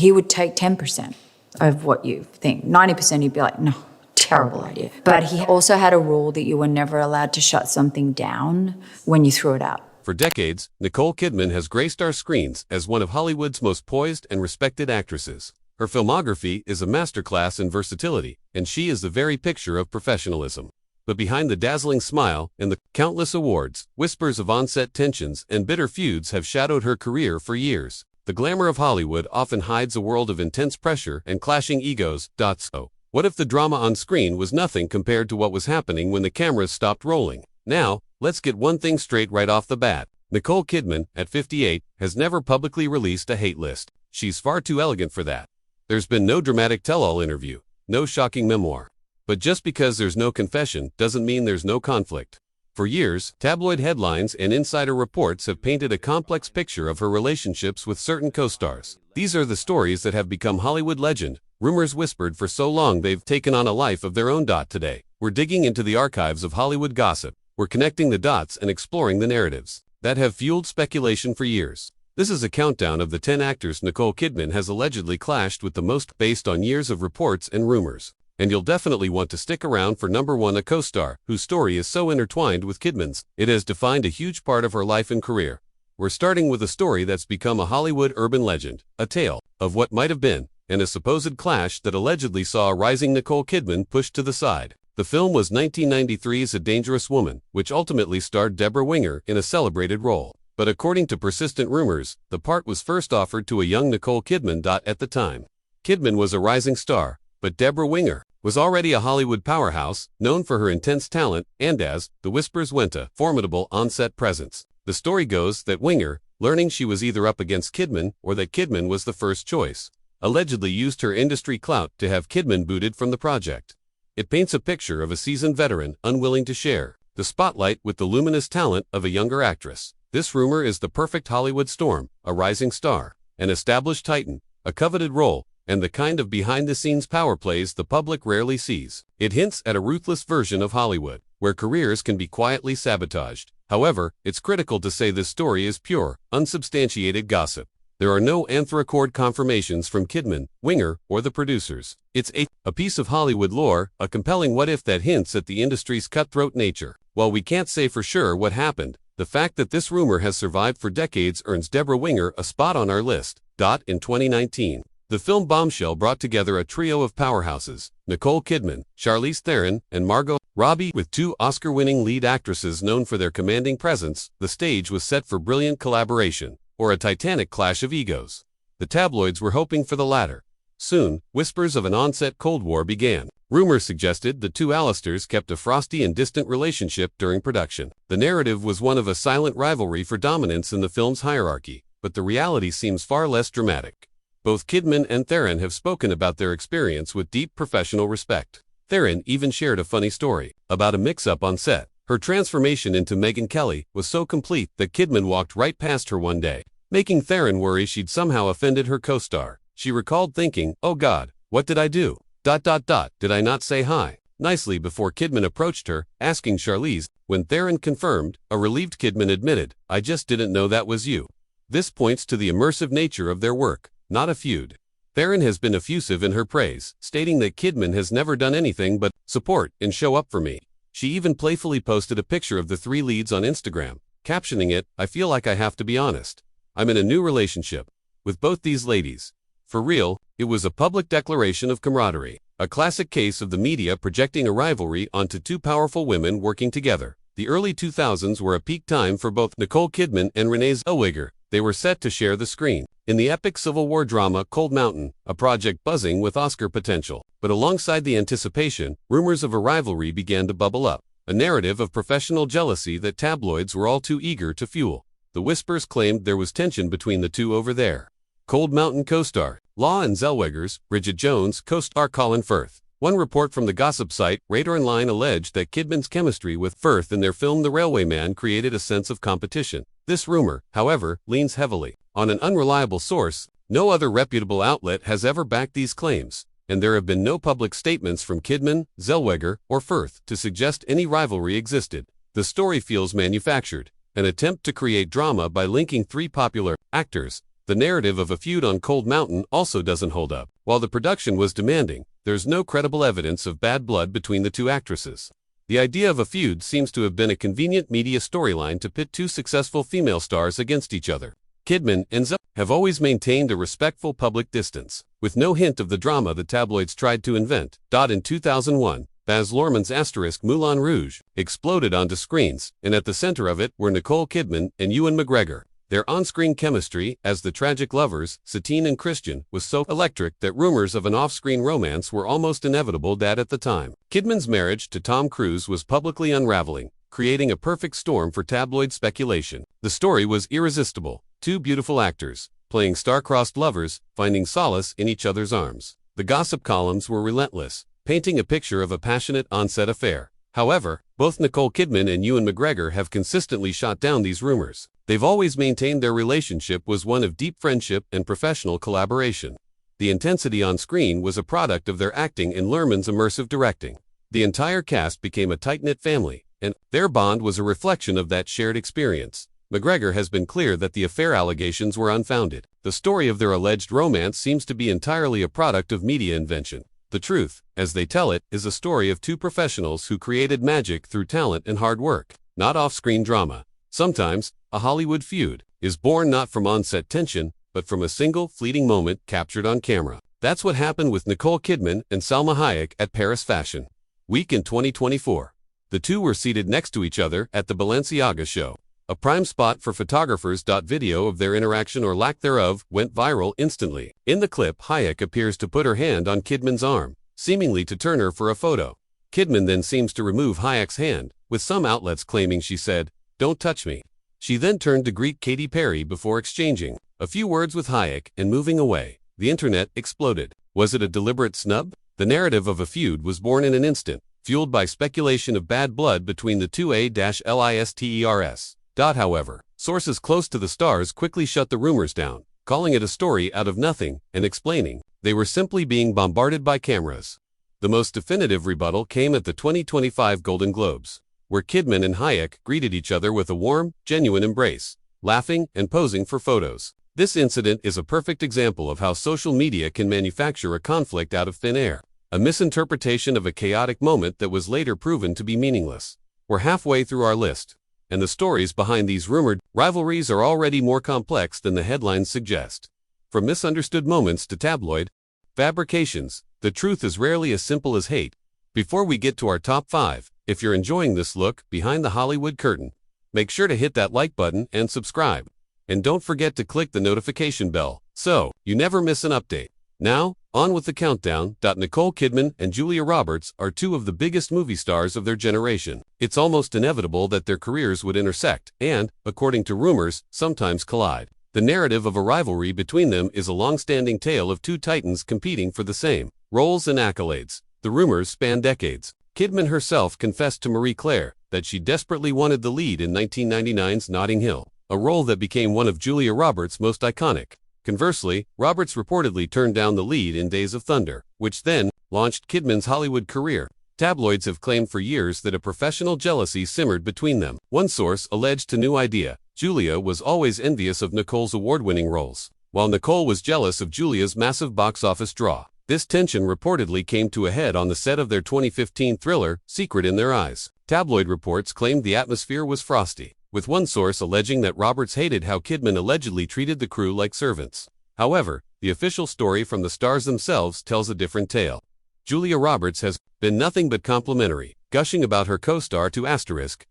he would take 10% of what you think. 90% he'd be like, no, terrible idea. But he also had a rule that you were never allowed to shut something down when you threw it out. For decades, Nicole Kidman has graced our screens as one of Hollywood's most poised and respected actresses. Her filmography is a masterclass in versatility, and she is the very picture of professionalism. But behind the dazzling smile and the countless awards, whispers of on-set tensions and bitter feuds have shadowed her career for years. The glamour of Hollywood often hides a world of intense pressure and clashing egos. So, what if the drama on screen was nothing compared to what was happening when the cameras stopped rolling? Now, let's get one thing straight right off the bat. Nicole Kidman, at 58, has never publicly released a hate list. She's far too elegant for that. There's been no dramatic tell-all interview, no shocking memoir. But just because there's no confession doesn't mean there's no conflict. For years, tabloid headlines and insider reports have painted a complex picture of her relationships with certain co-stars. These are the stories that have become Hollywood legend, rumors whispered for so long they've taken on a life of their own. Today, we're digging into the archives of Hollywood gossip. We're connecting the dots and exploring the narratives that have fueled speculation for years. This is a countdown of the 10 actors Nicole Kidman has allegedly clashed with the most, based on years of reports and rumors. And you'll definitely want to stick around for number 1, a co-star whose story is so intertwined with Kidman's. It has defined a huge part of her life and career. We're starting with a story that's become a Hollywood urban legend, a tale of what might have been, and a supposed clash that allegedly saw a rising Nicole Kidman pushed to the side. The film was 1993's A Dangerous Woman, which ultimately starred Debra Winger in a celebrated role. But according to persistent rumors, the part was first offered to a young Nicole Kidman. At the time, Kidman was a rising star, but Debra Winger was already a Hollywood powerhouse, known for her intense talent and, as the whispers went, a formidable on-set presence. The story goes that Winger, learning she was either up against Kidman or that Kidman was the first choice, allegedly used her industry clout to have Kidman booted from the project. It paints a picture of a seasoned veteran unwilling to share the spotlight with the luminous talent of a younger actress. This rumor is the perfect Hollywood storm, a rising star, an established titan, a coveted role, and the kind of behind-the-scenes power plays the public rarely sees. It hints at a ruthless version of Hollywood, where careers can be quietly sabotaged. However, it's critical to say this story is pure, unsubstantiated gossip. There are no anthrochord confirmations from Kidman, Winger, or the producers. It's a piece of Hollywood lore, a compelling what-if that hints at the industry's cutthroat nature. While we can't say for sure what happened, the fact that this rumor has survived for decades earns Debra Winger a spot on our list. In 2019, the film Bombshell brought together a trio of powerhouses, Nicole Kidman, Charlize Theron, and Margot Robbie. With 2 Oscar-winning lead actresses known for their commanding presence, the stage was set for brilliant collaboration, or a titanic clash of egos. The tabloids were hoping for the latter. Soon, whispers of an on-set Cold War began. Rumors suggested the 2 Alistairs kept a frosty and distant relationship during production. The narrative was one of a silent rivalry for dominance in the film's hierarchy, but the reality seems far less dramatic. Both Kidman and Theron have spoken about their experience with deep professional respect. Theron even shared a funny story about a mix-up on set. Her transformation into Megyn Kelly was so complete that Kidman walked right past her one day, making Theron worry she'd somehow offended her co-star. She recalled thinking, "Oh God, what did I do? Did I not say hi nicely?" before Kidman approached her, asking Charlize. When Theron confirmed, a relieved Kidman admitted, "I just didn't know that was you." This points to the immersive nature of their work, not a feud. Theron has been effusive in her praise, stating that Kidman has never done anything but support and show up for me. She even playfully posted a picture of the 3 leads on Instagram, captioning it, "I feel like I have to be honest. I'm in a new relationship with both these ladies. For real." It was a public declaration of camaraderie, a classic case of the media projecting a rivalry onto 2 powerful women working together. The early 2000s were a peak time for both Nicole Kidman and Renee Zellweger. They were set to share the screen in the epic Civil War drama Cold Mountain, a project buzzing with Oscar potential. But alongside the anticipation, rumors of a rivalry began to bubble up, a narrative of professional jealousy that tabloids were all too eager to fuel. The whispers claimed there was tension between the 2 over their Cold Mountain co-star, Law and Zellweger's Bridget Jones co-star Colin Firth. One report from the gossip site Radar Online alleged that Kidman's chemistry with Firth in their film The Railwayman created a sense of competition. This rumor, however, leans heavily on an unreliable source. No other reputable outlet has ever backed these claims, and there have been no public statements from Kidman, Zellweger, or Firth to suggest any rivalry existed. The story feels manufactured, an attempt to create drama by linking 3 popular actors. The narrative of a feud on Cold Mountain also doesn't hold up. While the production was demanding, there's no credible evidence of bad blood between the two actresses. The idea of a feud seems to have been a convenient media storyline to pit two successful female stars against each other. Kidman and Zoe have always maintained a respectful public distance, with no hint of the drama the tabloids tried to invent. In 2001, Baz Luhrmann's Moulin Rouge exploded onto screens, and at the center of it were Nicole Kidman and Ewan McGregor. Their on-screen chemistry as the tragic lovers, Satine and Christian, was so electric that rumors of an off-screen romance were almost inevitable at the time. Kidman's marriage to Tom Cruise was publicly unraveling, creating a perfect storm for tabloid speculation. The story was irresistible. Two beautiful actors, playing star-crossed lovers, finding solace in each other's arms. The gossip columns were relentless, painting a picture of a passionate on-set affair. However, both Nicole Kidman and Ewan McGregor have consistently shot down these rumors. They've always maintained their relationship was one of deep friendship and professional collaboration. The intensity on screen was a product of their acting and Luhrmann's immersive directing. The entire cast became a tight-knit family, and their bond was a reflection of that shared experience. McGregor has been clear that the affair allegations were unfounded. The story of their alleged romance seems to be entirely a product of media invention. The truth, as they tell it, is a story of two professionals who created magic through talent and hard work, not off-screen drama. Sometimes, a Hollywood feud is born not from on-set tension, but from a single, fleeting moment captured on camera. That's what happened with Nicole Kidman and Salma Hayek at Paris Fashion Week in 2024. The two were seated next to each other at the Balenciaga show. A prime spot for photographers. Video of their interaction or lack thereof went viral instantly. In the clip, Hayek appears to put her hand on Kidman's arm, seemingly to turn her for a photo. Kidman then seems to remove Hayek's hand, with some outlets claiming she said, "Don't touch me." She then turned to greet Katy Perry before exchanging a few words with Hayek and moving away. The internet exploded. Was it a deliberate snub? The narrative of a feud was born in an instant, fueled by speculation of bad blood between the two listers. However, sources close to the stars quickly shut the rumors down, calling it a story out of nothing and explaining they were simply being bombarded by cameras. The most definitive rebuttal came at the 2025 Golden Globes, where Kidman and Hayek greeted each other with a warm, genuine embrace, laughing and posing for photos. This incident is a perfect example of how social media can manufacture a conflict out of thin air, a misinterpretation of a chaotic moment that was later proven to be meaningless. We're halfway through our list, and the stories behind these rumored rivalries are already more complex than the headlines suggest. From misunderstood moments to tabloid fabrications, the truth is rarely as simple as hate. Before we get to our top 5, if you're enjoying this look behind the Hollywood curtain, make sure to hit that like button and subscribe. And don't forget to click the notification bell so you never miss an update. Now, on with the countdown. Nicole Kidman and Julia Roberts are two of the biggest movie stars of their generation. It's almost inevitable that their careers would intersect and, according to rumors, sometimes collide. The narrative of a rivalry between them is a long-standing tale of two titans competing for the same roles and accolades. The rumors span decades. Kidman herself confessed to Marie Claire that she desperately wanted the lead in 1999's Notting Hill, a role that became one of Julia Roberts' most iconic. Conversely, Roberts reportedly turned down the lead in Days of Thunder, which then launched Kidman's Hollywood career. Tabloids have claimed for years that a professional jealousy simmered between them. One source alleged to New Idea, Julia was always envious of Nicole's award-winning roles, while Nicole was jealous of Julia's massive box office draw. This tension reportedly came to a head on the set of their 2015 thriller, Secret in Their Eyes. Tabloid reports claimed the atmosphere was frosty, with one source alleging that Roberts hated how Kidman allegedly treated the crew like servants. However, the official story from the stars themselves tells a different tale. Julia Roberts has been nothing but complimentary, gushing about her co-star to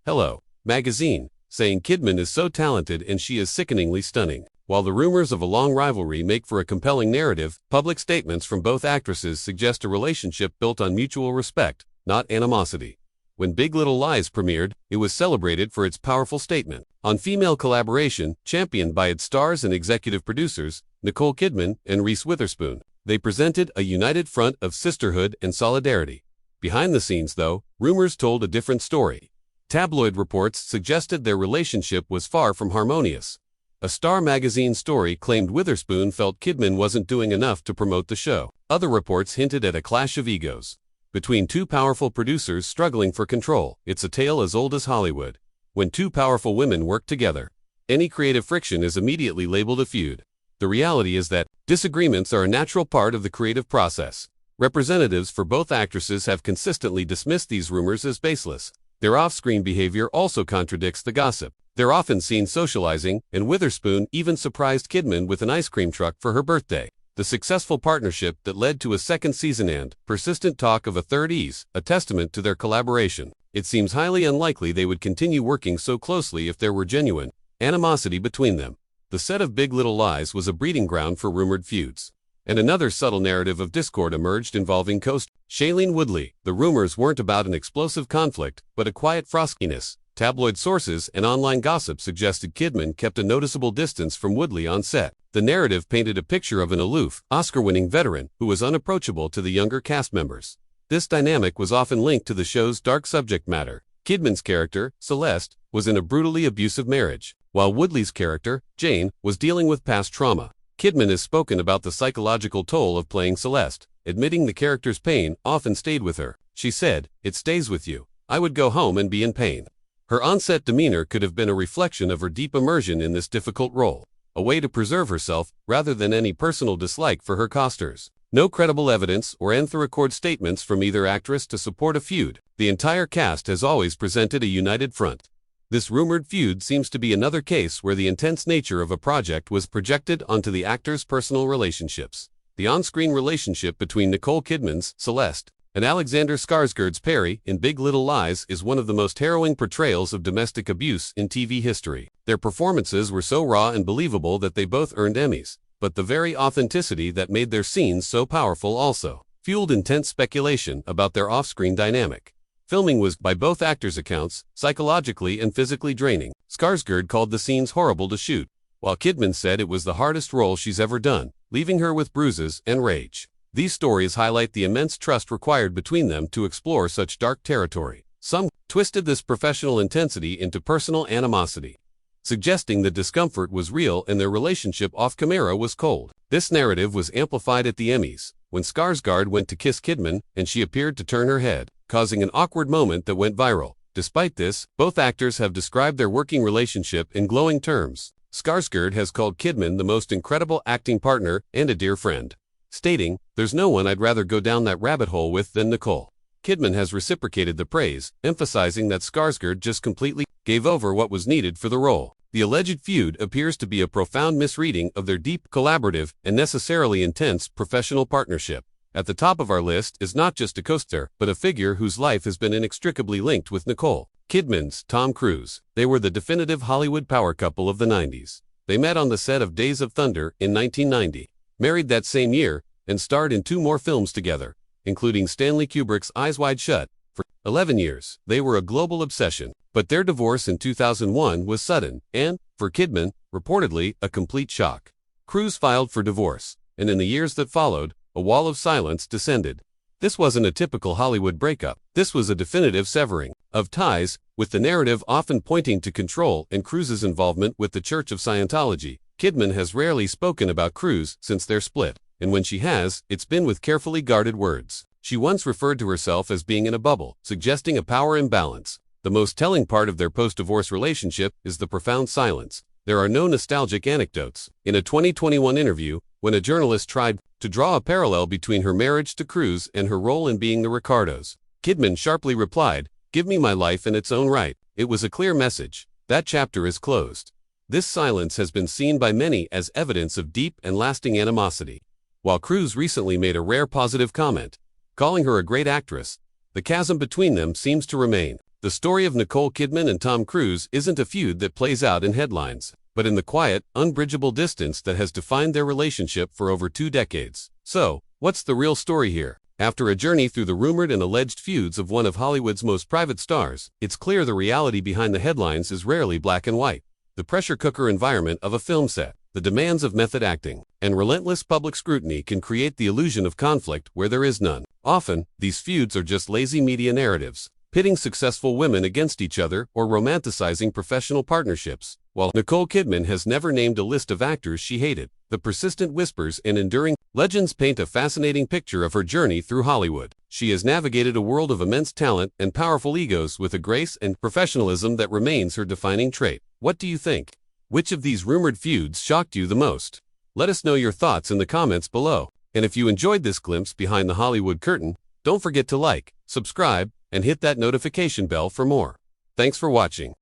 Hello magazine, saying Kidman is so talented and she is sickeningly stunning. While the rumors of a long rivalry make for a compelling narrative, public statements from both actresses suggest a relationship built on mutual respect, not animosity. When Big Little Lies premiered, it was celebrated for its powerful statement on female collaboration, championed by its stars and executive producers, Nicole Kidman and Reese Witherspoon. They presented a united front of sisterhood and solidarity. Behind the scenes, though, rumors told a different story. Tabloid reports suggested their relationship was far from harmonious. A Star magazine story claimed Witherspoon felt Kidman wasn't doing enough to promote the show. Other reports hinted at a clash of egos between two powerful producers struggling for control. It's a tale as old as Hollywood. When two powerful women work together, any creative friction is immediately labeled a feud. The reality is that disagreements are a natural part of the creative process. Representatives for both actresses have consistently dismissed these rumors as baseless. Their off-screen behavior also contradicts the gossip. They're often seen socializing, and Witherspoon even surprised Kidman with an ice cream truck for her birthday. The successful partnership that led to a second season and persistent talk of a third is a testament to their collaboration. It seems highly unlikely they would continue working so closely if there were genuine animosity between them. The set of Big Little Lies was a breeding ground for rumored feuds. And another subtle narrative of discord emerged involving co-star Shailene Woodley. The rumors weren't about an explosive conflict, but a quiet frostiness. Tabloid sources and online gossip suggested Kidman kept a noticeable distance from Woodley on set. The narrative painted a picture of an aloof, Oscar-winning veteran who was unapproachable to the younger cast members. This dynamic was often linked to the show's dark subject matter. Kidman's character, Celeste, was in a brutally abusive marriage, while Woodley's character, Jane, was dealing with past trauma. Kidman has spoken about the psychological toll of playing Celeste, admitting the character's pain often stayed with her. She said, "It stays with you. I would go home and be in pain." Her on-set demeanor could have been a reflection of her deep immersion in this difficult role, a way to preserve herself rather than any personal dislike for her costars. No credible evidence or off-the-record statements from either actress to support a feud. The entire cast has always presented a united front. This rumored feud seems to be another case where the intense nature of a project was projected onto the actors' personal relationships. The on-screen relationship between Nicole Kidman's Celeste and Alexander Skarsgård's Perry in Big Little Lies is one of the most harrowing portrayals of domestic abuse in TV history. Their performances were so raw and believable that they both earned Emmys, but the very authenticity that made their scenes so powerful also fueled intense speculation about their off-screen dynamic. Filming was, by both actors' accounts, psychologically and physically draining. Skarsgård called the scenes horrible to shoot, while Kidman said it was the hardest role she's ever done, leaving her with bruises and rage. These stories highlight the immense trust required between them to explore such dark territory. Some twisted this professional intensity into personal animosity, suggesting that discomfort was real and their relationship off-camera was cold. This narrative was amplified at the Emmys, when Skarsgård went to kiss Kidman and she appeared to turn her head, causing an awkward moment that went viral. Despite this, both actors have described their working relationship in glowing terms. Skarsgård has called Kidman the most incredible acting partner and a dear friend, stating, "There's no one I'd rather go down that rabbit hole with than Nicole." Kidman has reciprocated the praise, emphasizing that Skarsgård just completely gave over what was needed for the role. The alleged feud appears to be a profound misreading of their deep, collaborative, and necessarily intense professional partnership. At the top of our list is not just a co-star, but a figure whose life has been inextricably linked with Nicole Kidman's Tom Cruise. They were the definitive Hollywood power couple of the 90s. They met on the set of Days of Thunder in 1990, married that same year, and starred in 2 more films together, including Stanley Kubrick's Eyes Wide Shut. For 11 years, they were a global obsession, but their divorce in 2001 was sudden and, for Kidman, reportedly a complete shock. Cruise filed for divorce, and in the years that followed, a wall of silence descended. This wasn't a typical Hollywood breakup. This was a definitive severing of ties, with the narrative often pointing to control and Cruise's involvement with the Church of Scientology. Kidman has rarely spoken about Cruise since their split, and when she has, it's been with carefully guarded words. She once referred to herself as being in a bubble, suggesting a power imbalance. The most telling part of their post-divorce relationship is the profound silence. There are no nostalgic anecdotes. In a 2021 interview, when a journalist tried to draw a parallel between her marriage to Cruise and her role in Being the Ricardos, Kidman sharply replied, "Give me my life in its own right." It was a clear message. That chapter is closed. This silence has been seen by many as evidence of deep and lasting animosity. While Cruise recently made a rare positive comment, calling her a great actress, the chasm between them seems to remain. The story of Nicole Kidman and Tom Cruise isn't a feud that plays out in headlines, but in the quiet, unbridgeable distance that has defined their relationship for over 2 decades. So, what's the real story here? After a journey through the rumored and alleged feuds of one of Hollywood's most private stars, it's clear the reality behind the headlines is rarely black and white. The pressure cooker environment of a film set, the demands of method acting, and relentless public scrutiny can create the illusion of conflict where there is none. Often, these feuds are just lazy media narratives, pitting successful women against each other or romanticizing professional partnerships. While Nicole Kidman has never named a list of actors she hated, the persistent whispers and enduring legends paint a fascinating picture of her journey through Hollywood. She has navigated a world of immense talent and powerful egos with a grace and professionalism that remains her defining trait. What do you think? Which of these rumored feuds shocked you the most? Let us know your thoughts in the comments below. And if you enjoyed this glimpse behind the Hollywood curtain, don't forget to like, subscribe, and hit that notification bell for more. Thanks for watching.